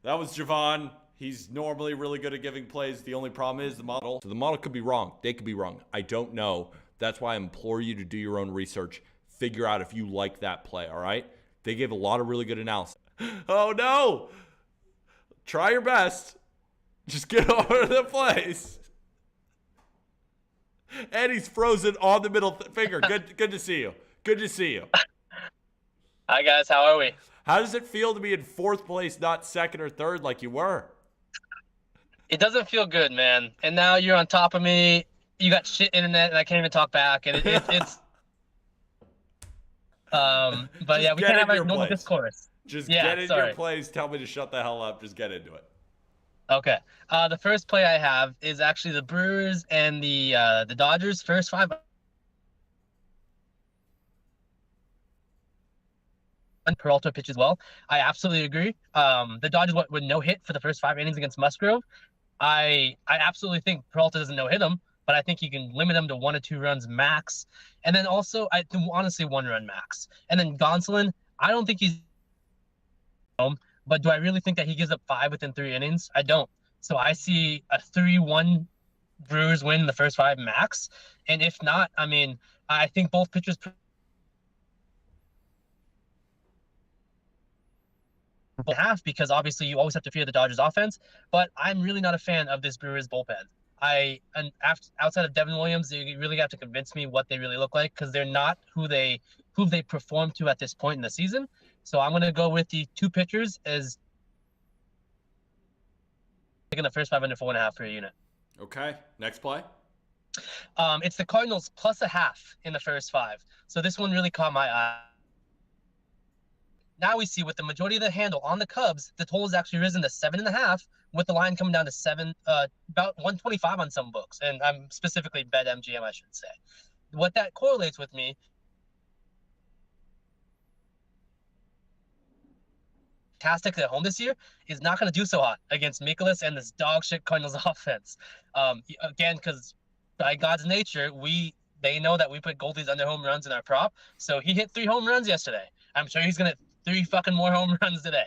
That was Javon. He's normally really good at giving plays. The only problem is the model. So the model could be wrong. They could be wrong. I don't know. That's why I implore you to do your own research. Figure out if you like that play, all right? They gave a lot of really good analysis. Oh, no. Try your best. Just get over to the place. And he's frozen on the middle finger. Good to see you. Good to see you. Hi, guys. How are we? How does it feel to be in 4th place, not 2nd or 3rd like you were? It doesn't feel good, man. And now you're on top of me. You got shit internet, and I can't even talk back. And it's but yeah, we can't have a normal discourse. Just Yeah, get in sorry. your place. Tell me to shut the hell up. Just get into it. Okay. The first play I have is actually the Brewers and the Dodgers first 5. And Peralta pitches well. I absolutely agree. The Dodgers went with no hit for the first 5 innings against Musgrove. I absolutely think Peralta doesn't no hit him, but I think he can limit him to 1 or 2 runs max. And then also, I honestly 1 run max. And then Gonsolin, I don't think he's home, but do I really think that he gives up 5 within 3 innings? I don't. So I see a 3-1 Brewers win the first 5 max. And if not, I mean, I think both pitchers half, because obviously you always have to fear the Dodgers offense, but I'm really not a fan of this Brewers bullpen. Outside of Devin Williams, you really have to convince me what they really look like, because they're not who they perform to at this point in the season. So I'm going to go with the 2 pitchers as taking the first 5 under 4.5 for a unit. Okay. Next play. It's the Cardinals plus a half in the first 5. So this one really caught my eye. Now we see with the majority of the handle on the Cubs, the total has actually risen to 7.5, with the line coming down to 7, about 125 on some books, and I'm specifically BetMGM, I should say. What that correlates with me, fantastic at home this year, is not going to do so hot against Mikolas and this dog shit Cardinals offense. Again, because by God's nature, they know that we put Goldies under home runs in our prop, so he hit 3 home runs yesterday. I'm sure he's going to 3 fucking more home runs today.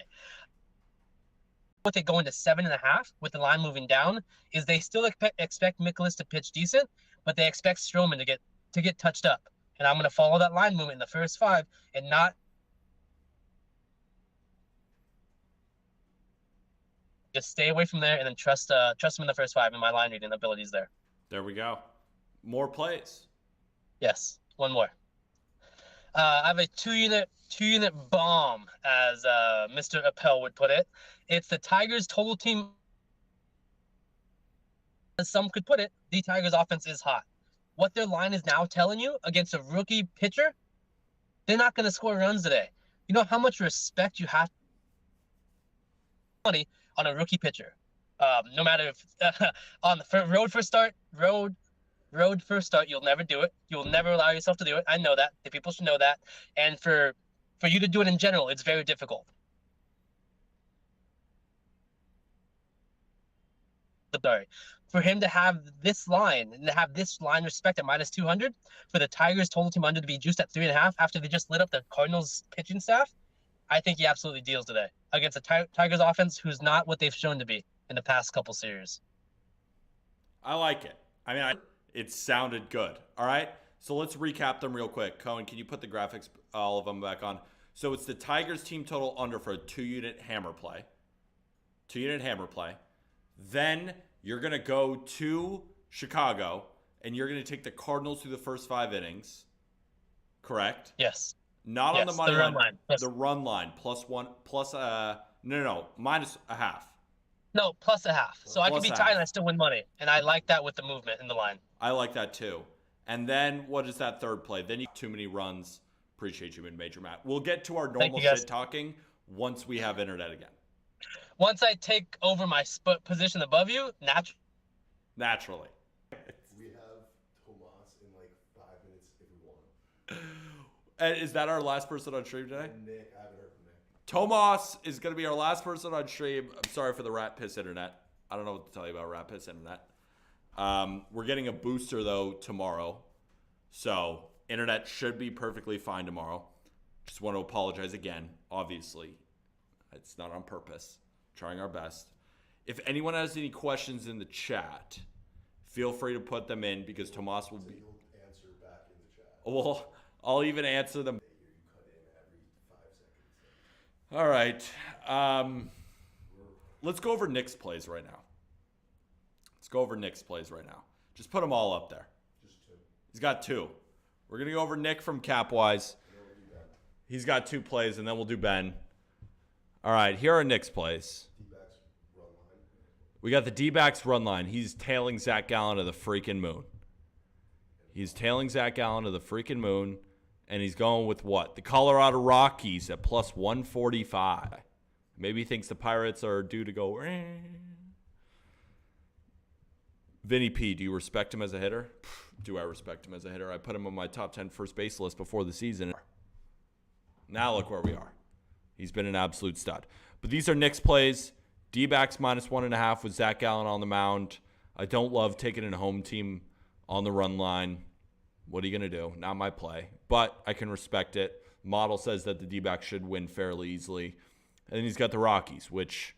With it going to 7.5, with the line moving down, is they still expect Mikolas to pitch decent, but they expect Stroman to get touched up. And I'm going to follow that line movement in the first 5 and not just stay away from there and then trust him in the first 5 and my line reading abilities there. There we go. More plays. Yes, one more. I have a two-unit bomb, as Mr. Appel would put it. It's the Tigers' total team. As some could put it, the Tigers' offense is hot. What their line is now telling you against a rookie pitcher, they're not going to score runs today. You know how much respect you have on a rookie pitcher. No matter if on the road first start, you'll never do it. You'll never allow yourself to do it. I know that. The people should know that. And for you to do it in general, it's very difficult. Sorry. For him to have this line and to have this line respect at minus 200, for the Tigers total team under to be juiced at 3.5 after they just lit up the Cardinals pitching staff, I think he absolutely deals today against the Tigers offense, who's not what they've shown to be in the past couple series. I like it. I mean, it sounded good. All right. So let's recap them real quick. Cohen, can you put the graphics, all of them back on? So it's the Tigers team total under for a 2-unit hammer play. 2-unit hammer play. Then you're going to go to Chicago and you're going to take the Cardinals through the first 5 innings. Correct? Yes. Not on the money line. Yes. The run line minus a half. No, plus a half. So I could be Plus a tied half. and I still win money. And I like that with the movement in the line. I like that too. And then what is that third play? Then you too many runs. Appreciate you in Major Matt. We'll get to our normal shit talking once we have internet again. Once I take over my position above you, Naturally. We have Tomas in like 5 minutes if we want. And is that our last person on stream today? Nick, I haven't heard from Nick. Tomas is going to be our last person on stream. I'm sorry for the rat piss internet. I don't know what to tell you about rat piss internet. We're getting a booster though tomorrow. So internet should be perfectly fine tomorrow. Just want to apologize again. Obviously, it's not on purpose. Trying our best. If anyone has any questions in the chat, feel free to put them in because Tomas will be. He'll answer back in the chat. Well, I'll even answer them. You cut in every 5 seconds. All right. Let's go over Nick's plays right now. Let's go over Nick's plays right now. Just put them all up there. Just 2. He's got 2. We're going to go over Nick from Capwise. He's got 2 plays, and then we'll do Ben. All right, here are Nick's plays. D-backs run line. We got the D-backs run line. He's tailing Zach Gallen to the freaking moon. He's tailing Zach Gallen to the freaking moon, and he's going with what? The Colorado Rockies at plus 145. Maybe he thinks the Pirates are due to go. Vinny P, do you respect him as a hitter? Do I respect him as a hitter? I put him on my top 10 first base list before the season. Now look where we are. He's been an absolute stud. But these are Nick's plays. D-backs minus 1.5 with Zach Gallen on the mound. I don't love taking a home team on the run line. What are you going to do? Not my play. But I can respect it. Model says that the D-backs should win fairly easily. And then he's got the Rockies, which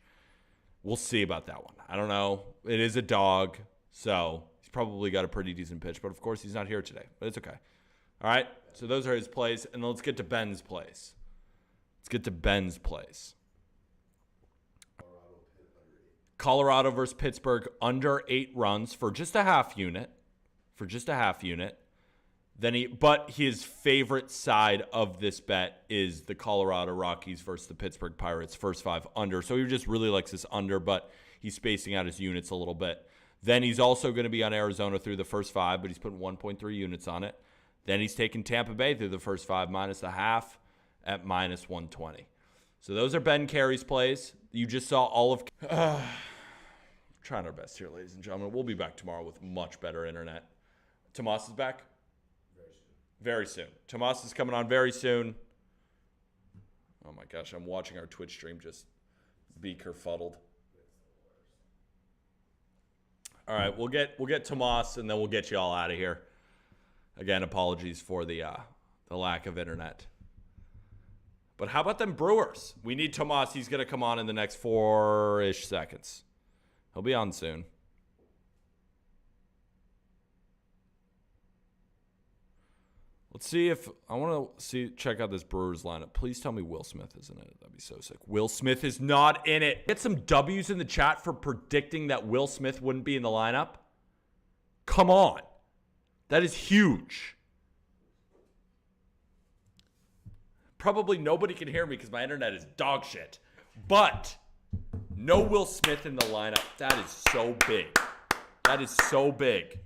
we'll see about that one. I don't know. It is a dog, so he's probably got a pretty decent pitch. But, of course, he's not here today. But it's okay. All right? So those are his plays. And then let's get to Ben's plays. Colorado versus Pittsburgh under 8 runs for just a half unit. But his favorite side of this bet is the Colorado Rockies versus the Pittsburgh Pirates, first 5 under. So he just really likes this under, but he's spacing out his units a little bit. Then he's also going to be on Arizona through the first 5, but he's putting 1.3 units on it. Then he's taking Tampa Bay through the first 5 minus the half at minus 120. So those are Ben Carey's plays. You just saw all of... trying our best here, ladies and gentlemen. We'll be back tomorrow with much better internet. Tomas is back? Very soon. Tomas is coming on very soon. Oh my gosh, I'm watching our Twitch stream just be kerfuddled. All right, we'll get Tomas and then we'll get you all out of here. Again, apologies for the lack of internet. But how about them Brewers? We need Tomas. He's going to come on in the next 4-ish seconds. He'll be on soon. Let's see if I want to check out this Brewers lineup. Please tell me Will Smith is in it. That'd be so sick. Will Smith is not in it. Get some W's in the chat for predicting that Will Smith wouldn't be in the lineup. Come on. That is huge. Probably nobody can hear me because my internet is dog shit. But no Will Smith in the lineup. That is so big. That is so big.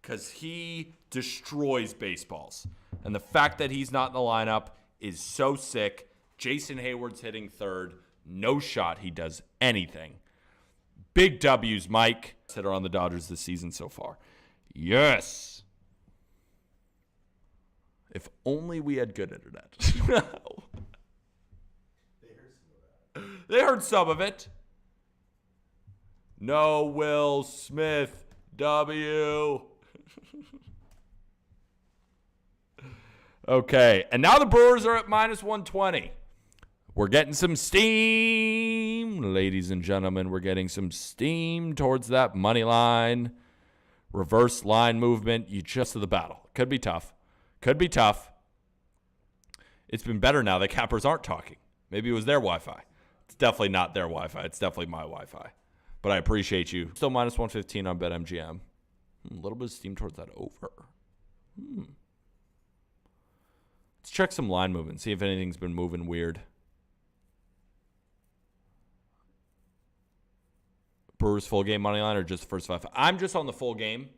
Because he destroys baseballs. And the fact that he's not in the lineup is so sick. Jason Hayward's hitting third. No shot he does anything. Big W's, Mike. That are on the Dodgers this season so far. Yes. If only we had good internet. They heard some of it. No Will Smith. W. Okay, and now the Brewers are at minus 120. We're getting some steam, ladies and gentlemen. We're getting some steam towards that money line. Reverse line movement. You just to the battle. Could be tough. It's been better now that cappers aren't talking. Maybe it was their Wi-Fi. It's definitely not their Wi-Fi. It's definitely my Wi-Fi. But I appreciate you. Still minus 115 on BetMGM. A little bit of steam towards that over. Let's check some line movement. See if anything's been moving weird. Brewers full game money line or just the first 5? I'm just on the full game.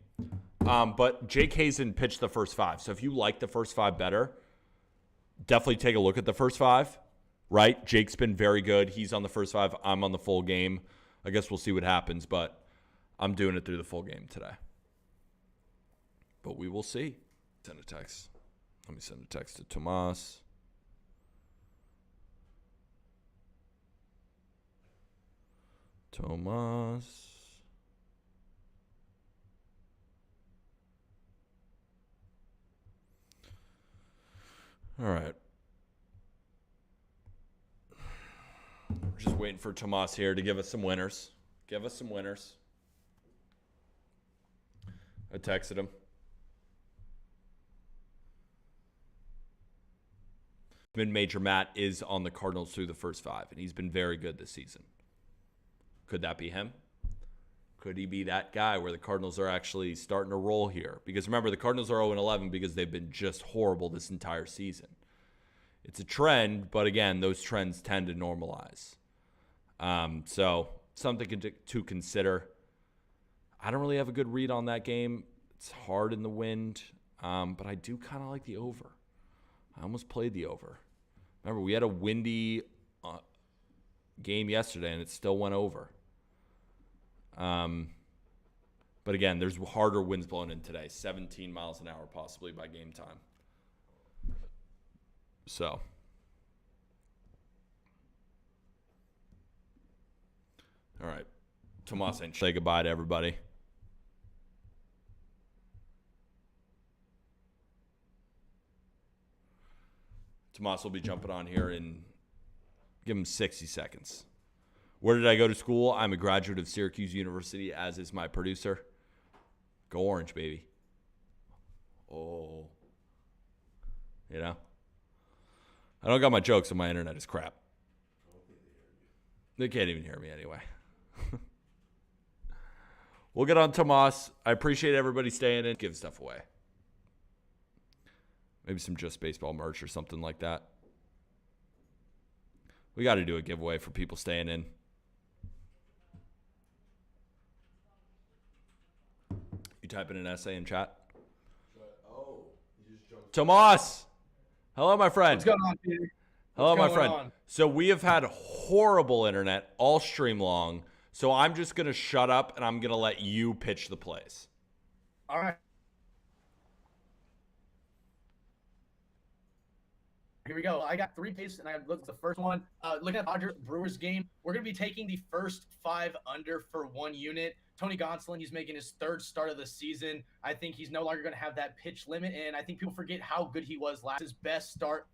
But Jake Hazen pitched the first 5. So if you like the first 5 better, definitely take a look at the first 5. Right? Jake's been very good. He's on the first 5. I'm on the full game. I guess we'll see what happens, but I'm doing it through the full game today. But we will see. Send a text. Let me send a text to Tomas. All right. We're just waiting for Tomas here to give us some winners. I texted him. Mid-major Matt is on the Cardinals through the first 5, and he's been very good this season. Could that be him? Could he be that guy where the Cardinals are actually starting to roll here? Because remember, the Cardinals are 0-11 because they've been just horrible this entire season. It's a trend, but again, those trends tend to normalize. So something to consider. I don't really have a good read on that game. It's hard in the wind, but I do kind of like the over. I almost played the over. Remember, we had a windy game yesterday, and it still went over. But again, there's harder winds blowing in today, 17 miles an hour possibly by game time. So, all right, Tomas, say goodbye to everybody. Tomas will be jumping on here and give him 60 seconds. Where did I go to school? I'm a graduate of Syracuse University, as is my producer. Go Orange, baby. Oh. You know? I don't got my jokes, and my internet is crap. They can't even hear me anyway. We'll get on Tomas. I appreciate everybody staying in. Give stuff away. Maybe some Just Baseball merch or something like that. We got to do a giveaway for people staying in. You type in an essay in chat. Oh, you just jumped. Tomas! Hello, my friend. What's going on, Peter? Hello, my going friend. on? So we have had horrible internet all stream long. So I'm just going to shut up and I'm going to let you pitch the plays. All right. Here we go. I got 3 plays, and I looked at the first one. Looking at the Dodgers-Brewers game, we're going to be taking the first 5 under for 1 unit. Tony Gonsolin, he's making his 3rd start of the season. I think he's no longer going to have that pitch limit, and I think people forget how good he was last. His best start.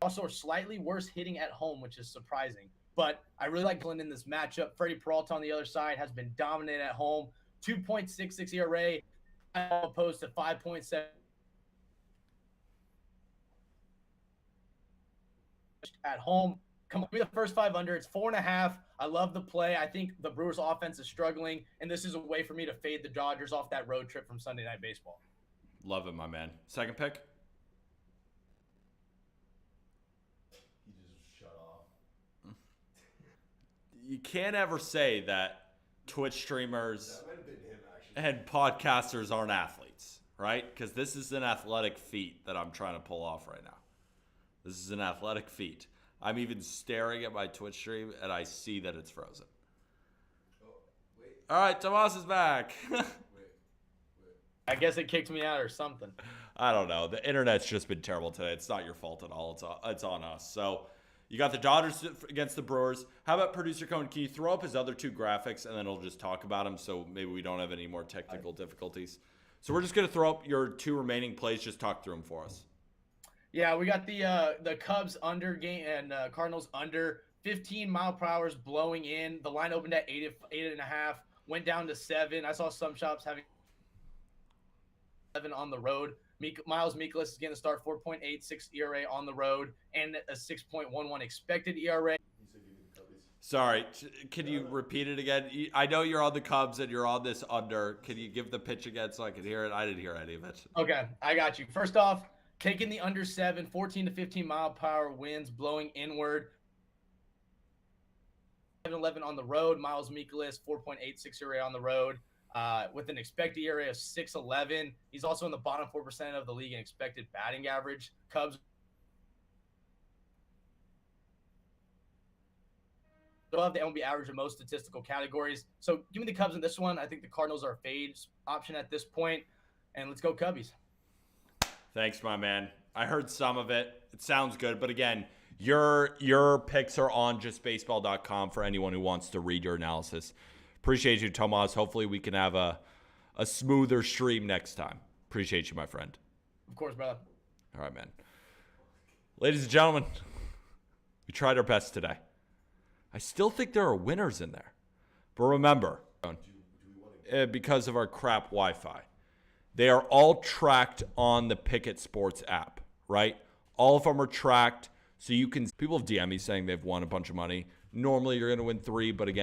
Also, slightly worse hitting at home, which is surprising. But I really like Glenn in this matchup. Freddie Peralta on the other side has been dominant at home. 2.66 ERA opposed to 5.7. At home. Come on, give me the first 5 under. It's 4.5. I love the play. I think the Brewers offense is struggling, and this is a way for me to fade the Dodgers off that road trip from Sunday Night Baseball. Love it, my man. Second pick? He just shut off. You can't ever say that Twitch streamers That might have been him, actually. and podcasters aren't athletes, right? Because this is an athletic feat that I'm trying to pull off right now. This is an athletic feat. I'm even staring at my Twitch stream, and I see that it's frozen. Oh, wait, All right, Tomas is back. wait. I guess it kicked me out or something. I don't know. The internet's just been terrible today. It's not your fault at all. It's on us. So you got the Dodgers against the Brewers. How about producer Cohen? Can you throw up his other 2 graphics, and then we'll just talk about them so maybe we don't have any more technical difficulties. So we're just going to throw up your 2 remaining plays. Just talk through them for us. Yeah, we got the Cubs under game and Cardinals under 15 mile per hour blowing in. The line opened at 8.5, went down to 7. I saw some shops having 7 on the road. Miles Mikolas is going to start 4.86 ERA on the road and a 6.11 expected ERA. He said give me the Cubbies. Sorry, can you repeat it again? I know you're on the Cubs and you're on this under. Can you give the pitch again so I can hear it? I didn't hear any of it. Okay, I got you. First off, taking the under 7, 14 to 15 mile per hour winds blowing inward. 7-11 on the road. Miles Mikolas, 4.86 ERA on the road with an expected ERA of 6.11. He's also in the bottom 4% of the league in expected batting average. Cubs still have the MLB average in most statistical categories. So give me the Cubs in this one. I think the Cardinals are a fade option at this point. And let's go Cubbies. Thanks, my man. I heard some of it. It sounds good. But again, your picks are on justbaseball.com for anyone who wants to read your analysis. Appreciate you, Tomas. Hopefully we can have a smoother stream next time. Appreciate you, my friend. Of course, brother. All right, man. Ladies and gentlemen, we tried our best today. I still think there are winners in there. But remember, because of our crap Wi-Fi, they are all tracked on the Picket Sports app, right? All of them are tracked, so you can. People have DM me saying they've won a bunch of money. Normally, you're going to win 3, but again,